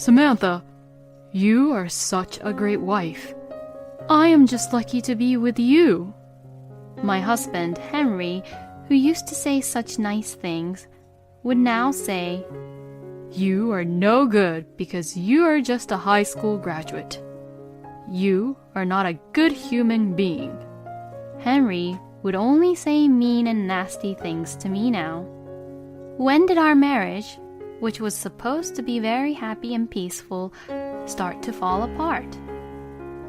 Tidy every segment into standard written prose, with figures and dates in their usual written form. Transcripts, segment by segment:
Samantha, you are such a great wife. I am just lucky to be with you. My husband, Henry, who used to say such nice things, would now say, You are no good because you are just a high school graduate. You are not a good human being. Henry would only say mean and nasty things to me now. When did our marriage, which was supposed to be very happy and peaceful, start to fall apart?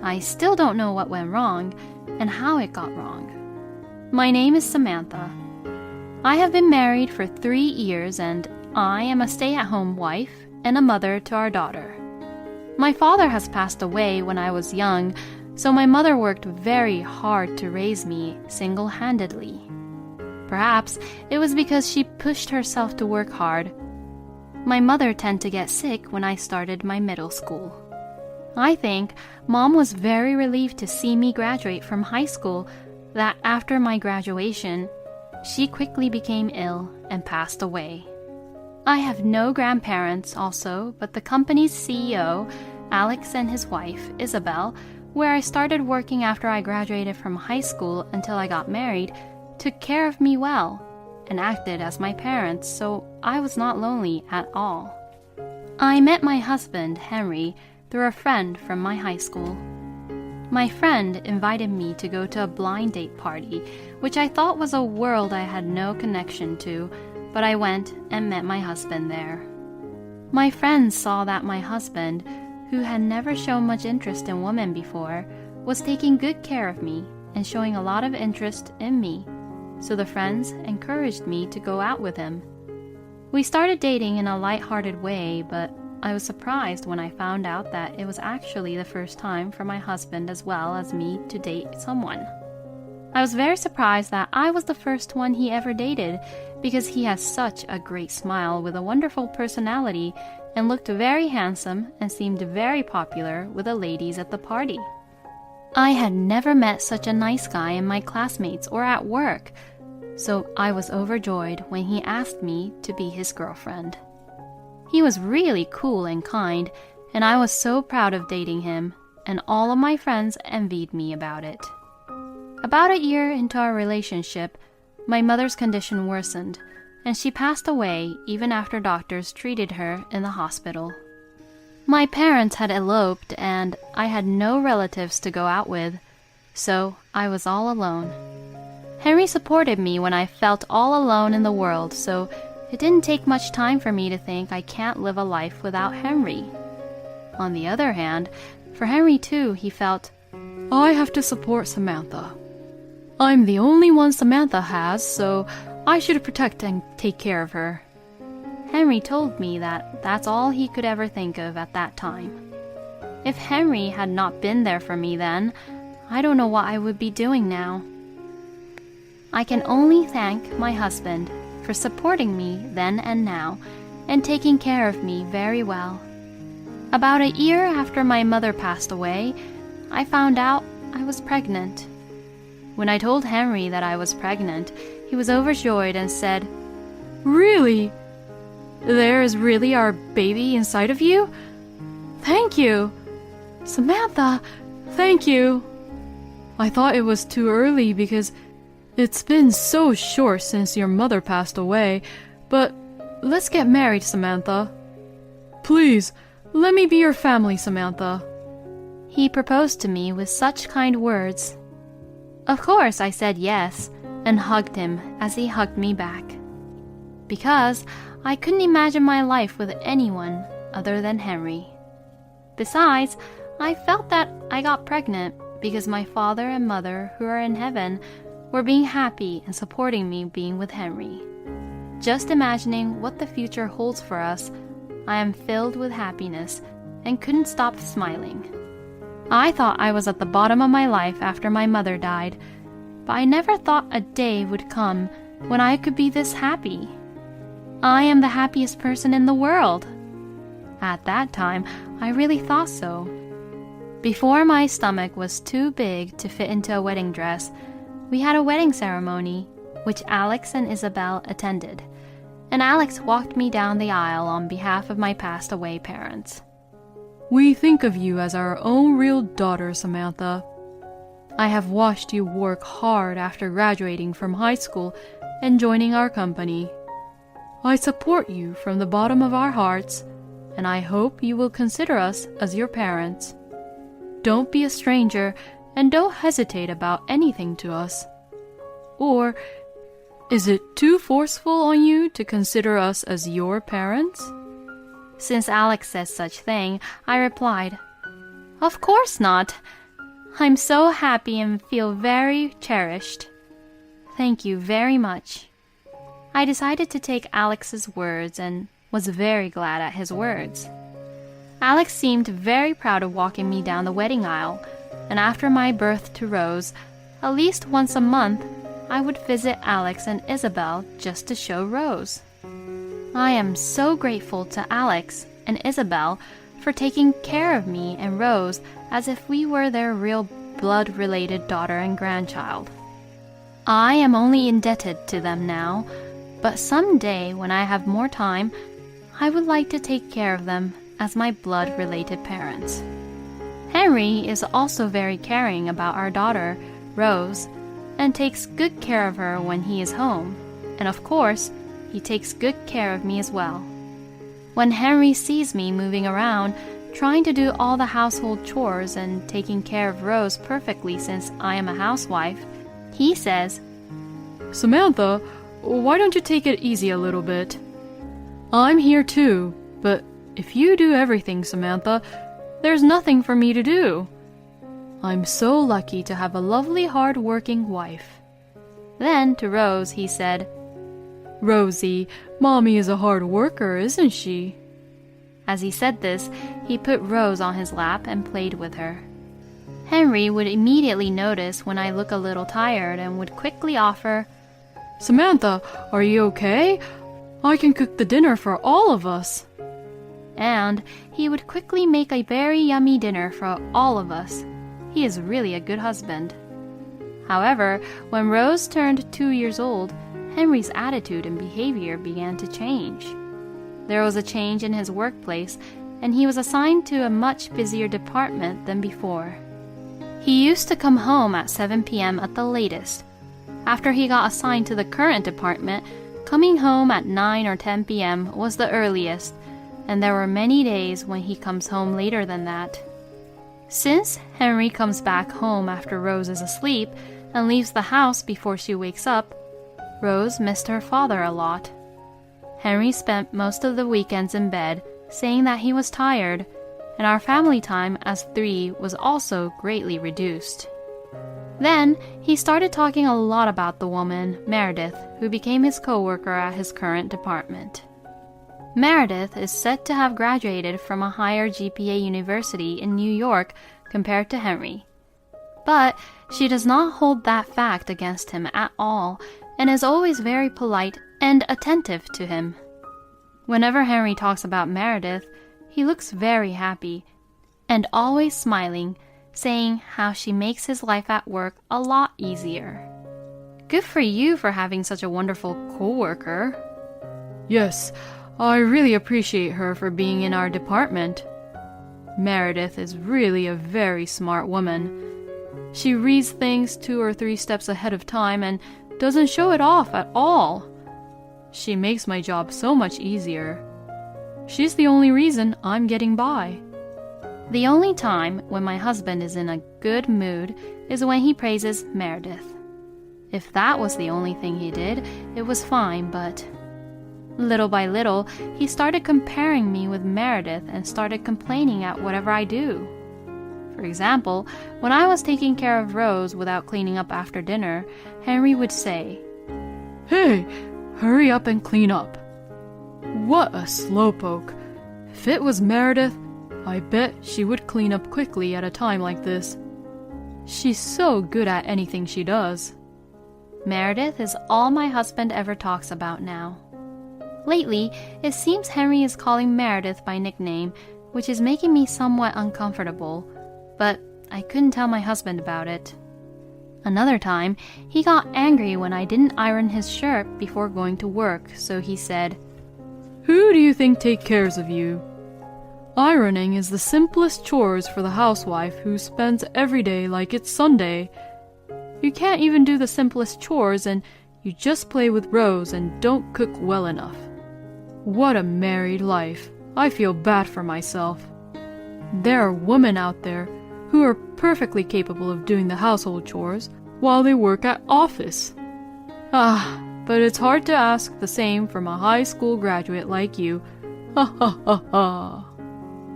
I still don't know what went wrong and how it got wrong. My name is Samantha. I have been married for 3 years and I am a stay-at-home wife and a mother to our daughter. My father has passed away when I was young, so my mother worked very hard to raise me single-handedly. Perhaps it was because she pushed herself to work hard. My mother tended to get sick when I started my middle school. I think Mom was very relieved to see me graduate from high school, that after my graduation, she quickly became ill and passed away. I have no grandparents also, but the company's CEO, Alex, and his wife, Isabel, where I started working after I graduated from high school until I got married, took care of me well and acted as my parents, so I was not lonely at all. I met my husband, Henry, through a friend from my high school. My friend invited me to go to a blind date party, which I thought was a world I had no connection to, but I went and met my husband there. My friends saw that my husband, who had never shown much interest in women before, was taking good care of me and showing a lot of interest in me, so the friends encouraged me to go out with him. We started dating in a light-hearted way, but I was surprised when I found out that it was actually the first time for my husband as well as me to date someone. I was very surprised that I was the first one he ever dated because he has such a great smile with a wonderful personality and looked very handsome and seemed very popular with the ladies at the party. I had never met such a nice guy in my classmates or at work, so I was overjoyed when he asked me to be his girlfriend. He was really cool and kind, and I was so proud of dating him, and all of my friends envied me about it. About a year into our relationship, my mother's condition worsened, and she passed away even after doctors treated her in the hospital. My parents had eloped, and I had no relatives to go out with, so I was all alone. Henry supported me when I felt all alone in the world, so it didn't take much time for me to think I can't live a life without Henry. On the other hand, for Henry too, he felt, I have to support Samantha. I'm the only one Samantha has, so I should protect and take care of her. Henry told me that that's all he could ever think of at that time. If Henry had not been there for me then, I don't know what I would be doing now. I can only thank my husband for supporting me then and now, and taking care of me very well. About a year after my mother passed away, I found out I was pregnant. When I told Henry that I was pregnant, he was overjoyed and said, Really? There is really our baby inside of you? Thank you! Samantha, thank you! I thought it was too early because it's been so short since your mother passed away, but let's get married, Samantha. Please, let me be your family, Samantha. He proposed to me with such kind words. Of course, I said yes, and hugged him as he hugged me back. Because I couldn't imagine my life with anyone other than Henry. Besides, I felt that I got pregnant because my father and mother, who are in heaven, were being happy and supporting me being with Henry. Just imagining what the future holds for us, I am filled with happiness and couldn't stop smiling. I thought I was at the bottom of my life after my mother died, but I never thought a day would come when I could be this happy. I am the happiest person in the world. At that time, I really thought so. Before my stomach was too big to fit into a wedding dress, we had a wedding ceremony, which Alex and Isabel attended, and Alex walked me down the aisle on behalf of my passed-away parents. We think of you as our own real daughter, Samantha. I have watched you work hard after graduating from high school and joining our company. I support you from the bottom of our hearts, and I hope you will consider us as your parents. Don't be a stranger and don't hesitate about anything to us. Or, is it too forceful on you to consider us as your parents? Since Alex says such thing, I replied, "Of course not. I'm so happy and feel very cherished. Thank you very much." I decided to take Alex's words and was very glad at his words. Alex seemed very proud of walking me down the wedding aisle, and after my birth to Rose, at least once a month, I would visit Alex and Isabel just to show Rose. I am so grateful to Alex and Isabel for taking care of me and Rose as if we were their real blood-related daughter and grandchild. I am only indebted to them now, but someday when I have more time, I would like to take care of them as my blood-related parents. Henry is also very caring about our daughter, Rose, and takes good care of her when he is home, and of course, he takes good care of me as well. When Henry sees me moving around, trying to do all the household chores and taking care of Rose perfectly since I am a housewife, he says, Samantha, why don't you take it easy a little bit? I'm here too, but if you do everything, Samantha, there's nothing for me to do. I'm so lucky to have a lovely hard-working wife. Then to Rose he said, Rosie, Mommy is a hard worker, isn't she? As he said this, he put Rose on his lap and played with her. Henry would immediately notice when I look a little tired and would quickly offer, Samantha, are you okay? I can cook the dinner for all of us. And he would quickly make a very yummy dinner for all of us. He is really a good husband. However, when Rose turned 2 years old, Henry's attitude and behavior began to change. There was a change in his workplace, and he was assigned to a much busier department than before. He used to come home at 7 p.m. at the latest. After he got assigned to the current department, coming home at 9 or 10 p.m. was the earliest, and there were many days when he comes home later than that. Since Henry comes back home after Rose is asleep and leaves the house before she wakes up, Rose missed her father a lot. Henry spent most of the weekends in bed, saying that he was tired, and our family time as 3 was also greatly reduced. Then he started talking a lot about the woman, Meredith, who became his co-worker at his current department. Meredith is said to have graduated from a higher GPA university in New York compared to Henry. But she does not hold that fact against him at all, and is always very polite and attentive to him. Whenever Henry talks about Meredith, he looks very happy, and always smiling, saying how she makes his life at work a lot easier. Good for you for having such a wonderful co-worker. Yes, I really appreciate her for being in our department. Meredith is really a very smart woman. She reads things 2 or 3 steps ahead of time and doesn't show it off at all. She makes my job so much easier. She's the only reason I'm getting by. The only time when my husband is in a good mood is when he praises Meredith. If that was the only thing he did, it was fine, but little by little, he started comparing me with Meredith and started complaining at whatever I do. For example, when I was taking care of Rose without cleaning up after dinner, Henry would say, Hey, hurry up and clean up. What a slowpoke. If it was Meredith, I bet she would clean up quickly at a time like this. She's so good at anything she does. Meredith is all my husband ever talks about now. Lately, it seems Henry is calling Meredith by nickname, which is making me somewhat uncomfortable, but I couldn't tell my husband about it. Another time, he got angry when I didn't iron his shirt before going to work, so he said, Who do you think takes care of you? Ironing is the simplest chores for the housewife who spends every day like it's Sunday. You can't even do the simplest chores and you just play with Rose and don't cook well enough. What a married life. I feel bad for myself. There are women out there who are perfectly capable of doing the household chores while they work at office. But it's hard to ask the same from a high school graduate like you. Ha ha ha ha.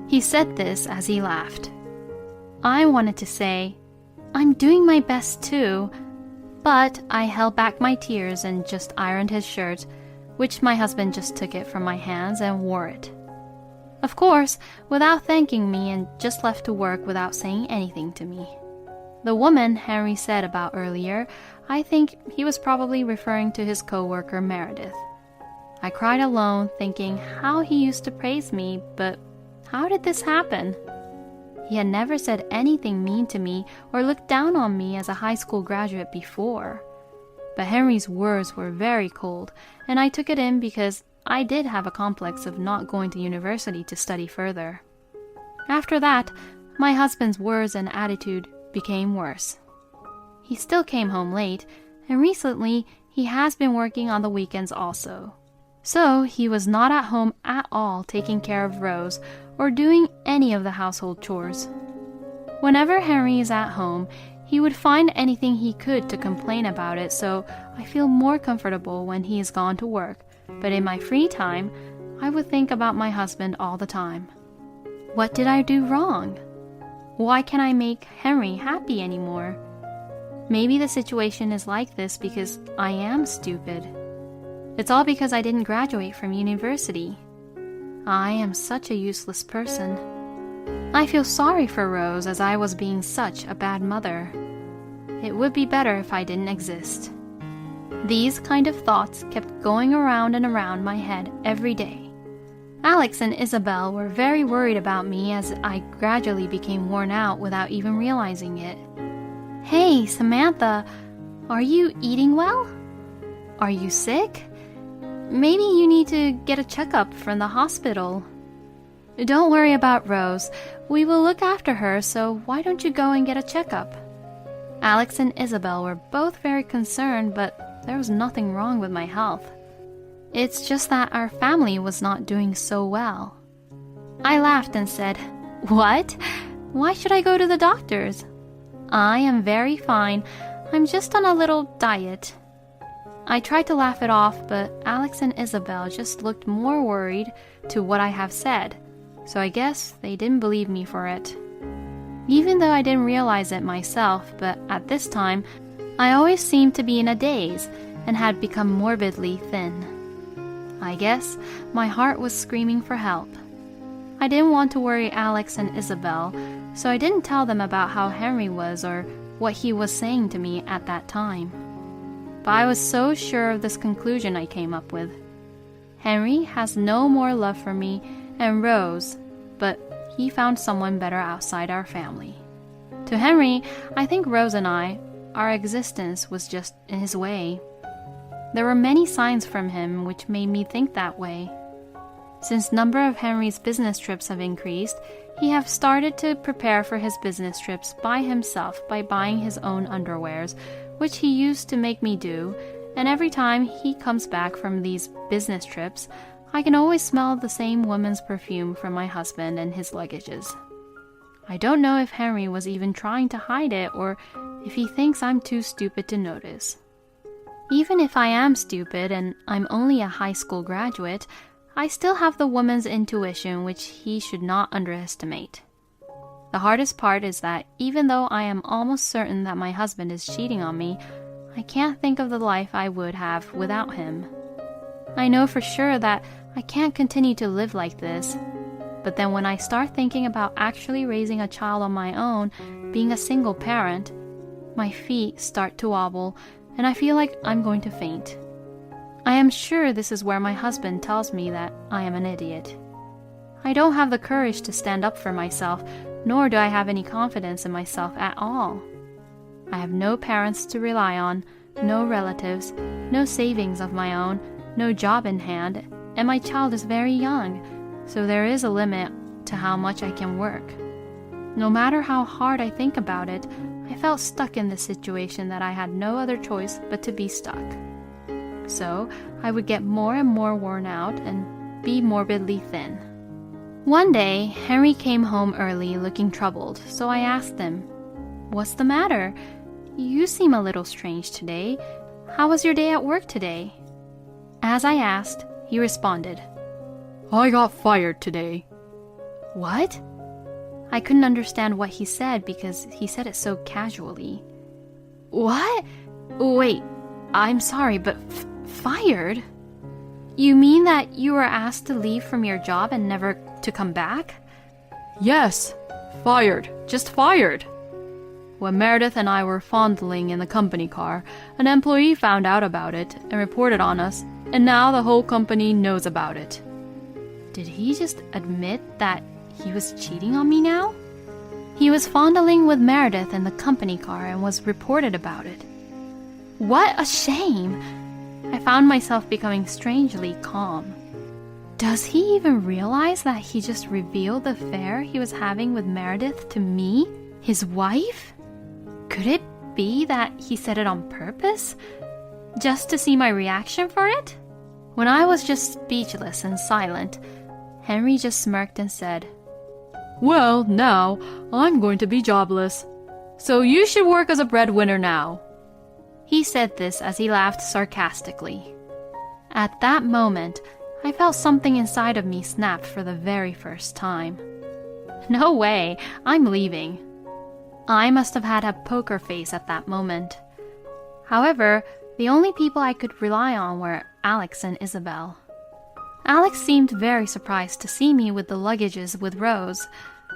He said this as he laughed. I wanted to say, I'm doing my best too, but I held back my tears and just ironed his shirt, which my husband just took it from my hands and wore it. Of course, without thanking me, and just left to work without saying anything to me. The woman Henry said about earlier, I think he was probably referring to his co-worker Meredith. I cried alone, thinking how he used to praise me, but how did this happen? He had never said anything mean to me or looked down on me as a high school graduate before. But Henry's words were very cold, and I took it in because I did have a complex of not going to university to study further. After that, my husband's words and attitude became worse. He still came home late, and recently he has been working on the weekends also. So he was not at home at all taking care of Rose or doing any of the household chores. Whenever Henry is at home, he would find anything he could to complain about it, so I feel more comfortable when he is gone to work. But in my free time, I would think about my husband all the time. What did I do wrong? Why can't I make Henry happy anymore? Maybe the situation is like this because I am stupid. It's all because I didn't graduate from university. I am such a useless person. I feel sorry for Rose as I was being such a bad mother. It would be better if I didn't exist. These kind of thoughts kept going around and around my head every day. Alex and Isabel were very worried about me as I gradually became worn out without even realizing it. Hey, Samantha, are you eating well? Are you sick? Maybe you need to get a checkup from the hospital. Don't worry about Rose. We will look after her, so why don't you go and get a checkup? Alex and Isabel were both very concerned, but there was nothing wrong with my health. It's just that our family was not doing so well. I laughed and said, What? Why should I go to the doctors? I am very fine. I'm just on a little diet. I tried to laugh it off, but Alex and Isabel just looked more worried to what I have said, so I guess they didn't believe me for it. Even though I didn't realize it myself, but at this time, I always seemed to be in a daze and had become morbidly thin. I guess my heart was screaming for help. I didn't want to worry Alex and Isabel, so I didn't tell them about how Henry was or what he was saying to me at that time. But I was so sure of this conclusion I came up with. Henry has no more love for me and Rose, but he found someone better outside our family. To Henry, I think Rose and our existence was just in his way. There were many signs from him which made me think that way. Since number of Henry's business trips have increased, he have started to prepare for his business trips by himself by buying his own underwears, which he used to make me do, and every time he comes back from these business trips, I can always smell the same woman's perfume from my husband and his luggages. I don't know if Henry was even trying to hide it or if he thinks I'm too stupid to notice. Even if I am stupid and I'm only a high school graduate, I still have the woman's intuition which he should not underestimate. The hardest part is that even though I am almost certain that my husband is cheating on me, I can't think of the life I would have without him. I know for sure that I can't continue to live like this, but then when I start thinking about actually raising a child on my own, being a single parent, my feet start to wobble and I feel like I'm going to faint. I am sure this is where my husband tells me that I am an idiot. I don't have the courage to stand up for myself, nor do I have any confidence in myself at all. I have no parents to rely on, no relatives, no savings of my own, no job in hand, and my child is very young, so there is a limit to how much I can work. No matter how hard I think about it, I felt stuck in this situation that I had no other choice but to be stuck. So I would get more and more worn out and be morbidly thin. One day, Henry came home early looking troubled, so I asked him, "What's the matter? You seem a little strange today. How was your day at work today?" As I asked, he responded, I got fired today. "What?" I couldn't understand what he said because he said it so casually. "What? Wait, I'm sorry, but fired? You mean that you were asked to leave from your job and never to come back?" Yes, fired. Just fired. When Meredith and I were fondling in the company car, an employee found out about it and reported on us, and now the whole company knows about it. Did he just admit that he was cheating on me now? He was fondling with Meredith in the company car and was reported about it. What a shame! I found myself becoming strangely calm. Does he even realize that he just revealed the affair he was having with Meredith to me, his wife? Could it be that he said it on purpose? Just to see my reaction for it? When I was just speechless and silent, Henry just smirked and said, Well, now I'm going to be jobless. So you should work as a breadwinner now. He said this as he laughed sarcastically. At that moment, I felt something inside of me snap for the very first time. No way, I'm leaving. I must have had a poker face at that moment. However, the only people I could rely on were Alex and Isabel. Alex seemed very surprised to see me with the luggages with Rose,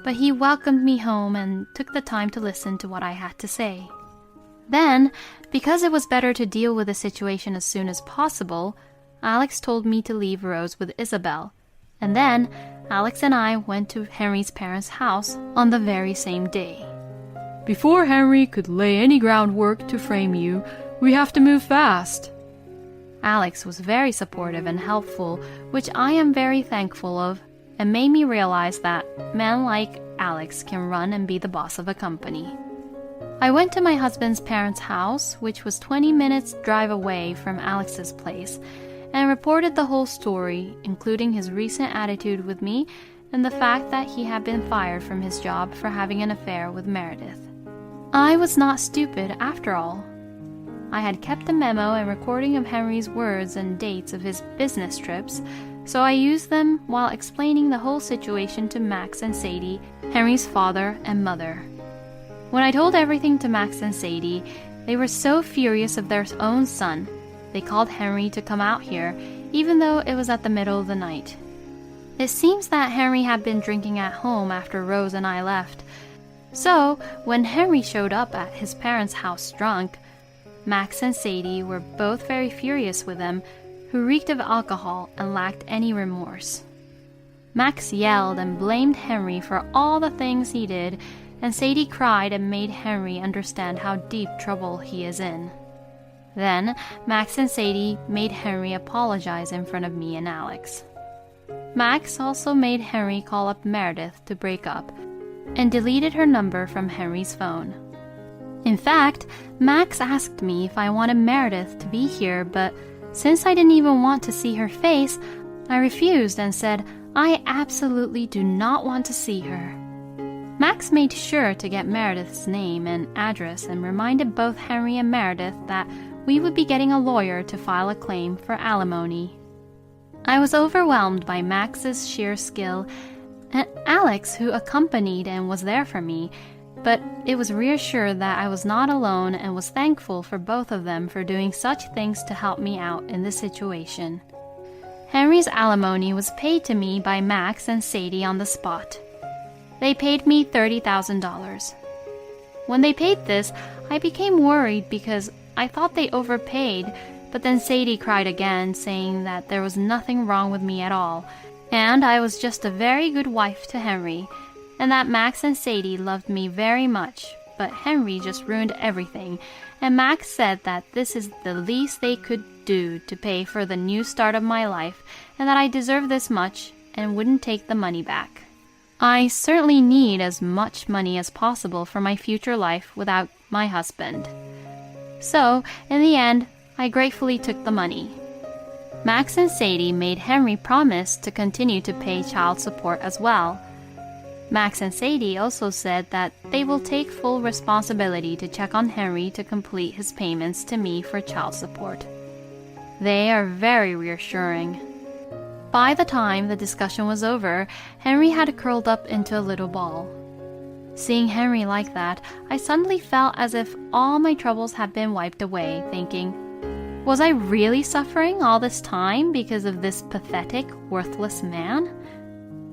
but he welcomed me home and took the time to listen to what I had to say. Then, because it was better to deal with the situation as soon as possible, Alex told me to leave Rose with Isabel, and then Alex and I went to Henry's parents' house on the very same day. Before Henry could lay any groundwork to frame you, we have to move fast. Alex was very supportive and helpful, which I am very thankful of, and made me realize that men like Alex can run and be the boss of a company. I went to my husband's parents' house, which was 20 minutes drive away from Alex's place, and reported the whole story, including his recent attitude with me and the fact that he had been fired from his job for having an affair with Meredith. I was not stupid after all. I had kept a memo and recording of Henry's words and dates of his business trips, so I used them while explaining the whole situation to Max and Sadie, Henry's father and mother. When I told everything to Max and Sadie, they were so furious of their own son, they called Henry to come out here, even though it was at the middle of the night. It seems that Henry had been drinking at home after Rose and I left, so when Henry showed up at his parents' house drunk, Max and Sadie were both very furious with him, who reeked of alcohol and lacked any remorse. Max yelled and blamed Henry for all the things he did, and Sadie cried and made Henry understand how deep trouble he is in. Then Max and Sadie made Henry apologize in front of me and Alex. Max also made Henry call up Meredith to break up, and deleted her number from Henry's phone. In fact, Max asked me if I wanted Meredith to be here, but since I didn't even want to see her face, I refused and said I absolutely do not want to see her. Max made sure to get Meredith's name and address and reminded both Henry and Meredith that we would be getting a lawyer to file a claim for alimony. I was overwhelmed by Max's sheer skill and Alex, who accompanied and was there for me, but it was reassured that I was not alone and was thankful for both of them for doing such things to help me out in this situation. Henry's alimony was paid to me by Max and Sadie on the spot. They paid me $30,000. When they paid this, I became worried because I thought they overpaid, but then Sadie cried again, saying that there was nothing wrong with me at all, and I was just a very good wife to Henry, and that Max and Sadie loved me very much, but Henry just ruined everything, and Max said that this is the least they could do to pay for the new start of my life, and that I deserved this much and wouldn't take the money back. I certainly need as much money as possible for my future life without my husband. So, in the end, I gratefully took the money. Max and Sadie made Henry promise to continue to pay child support as well. Max and Sadie also said that they will take full responsibility to check on Henry to complete his payments to me for child support. They are very reassuring. By the time the discussion was over, Henry had curled up into a little ball. Seeing Henry like that, I suddenly felt as if all my troubles had been wiped away, thinking, was I really suffering all this time because of this pathetic, worthless man?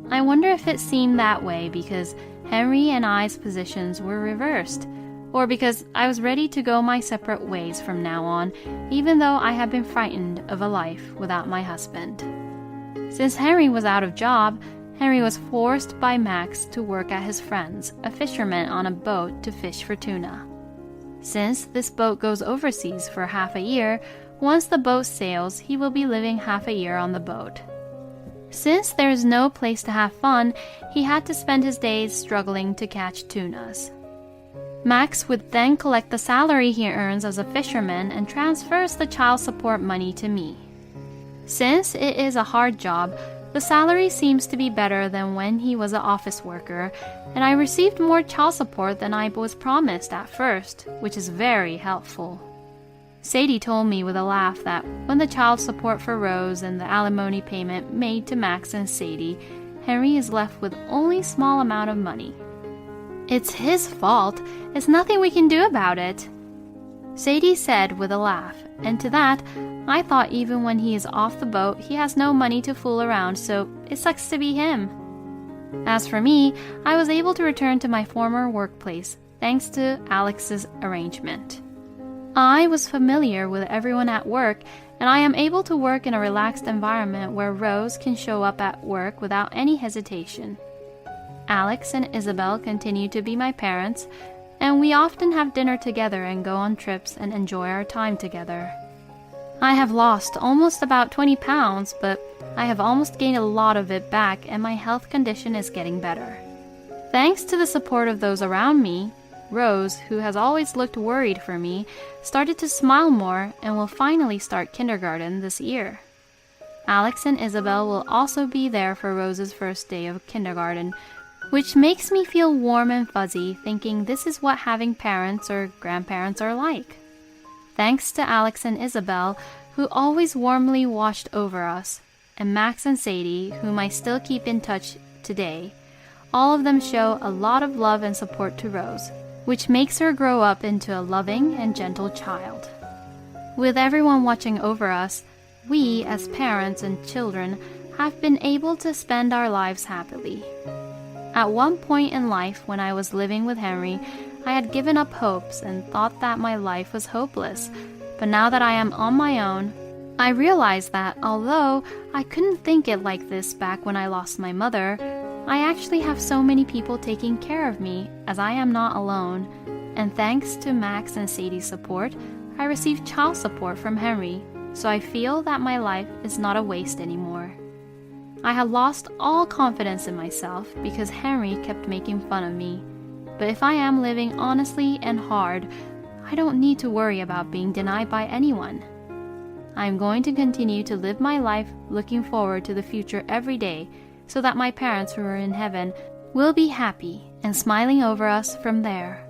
I wonder if it seemed that way because Henry and I's positions were reversed, or because I was ready to go my separate ways from now on, even though I had been frightened of a life without my husband. Since Henry was out of job, Henry was forced by Max to work at his friend's, a fisherman on a boat to fish for tuna. Since this boat goes overseas for half a year, once the boat sails, he will be living half a year on the boat. Since there is no place to have fun, he had to spend his days struggling to catch tunas. Max would then collect the salary he earns as a fisherman and transfers the child support money to me. Since it is a hard job, the salary seems to be better than when he was an office worker, and I received more child support than I was promised at first, which is very helpful. Sadie told me with a laugh that when the child support for Rose and the alimony payment made to Max and Sadie, Henry is left with only a small amount of money. It's his fault. It's nothing we can do about it, Sadie said with a laugh, and to that, I thought even when he is off the boat, he has no money to fool around, so it sucks to be him. As for me, I was able to return to my former workplace, thanks to Alex's arrangement. I was familiar with everyone at work, and I am able to work in a relaxed environment where Rose can show up at work without any hesitation. Alex and Isabel continue to be my parents, and we often have dinner together and go on trips and enjoy our time together. I have lost almost about 20 pounds, but I have almost gained a lot of it back and my health condition is getting better. Thanks to the support of those around me, Rose, who has always looked worried for me, started to smile more and will finally start kindergarten this year. Alex and Isabel will also be there for Rose's first day of kindergarten, which makes me feel warm and fuzzy, thinking this is what having parents or grandparents are like. Thanks to Alex and Isabel, who always warmly watched over us, and Max and Sadie, whom I still keep in touch today, all of them show a lot of love and support to Rose, which makes her grow up into a loving and gentle child. With everyone watching over us, we, as parents and children, have been able to spend our lives happily. At one point in life when I was living with Henry, I had given up hopes and thought that my life was hopeless, but now that I am on my own, I realize that although I couldn't think it like this back when I lost my mother, I actually have so many people taking care of me as I am not alone, and thanks to Max and Sadie's support, I received child support from Henry, so I feel that my life is not a waste anymore. I had lost all confidence in myself because Henry kept making fun of me. But if I am living honestly and hard, I don't need to worry about being denied by anyone. I am going to continue to live my life looking forward to the future every day so that my parents who are in heaven will be happy and smiling over us from there.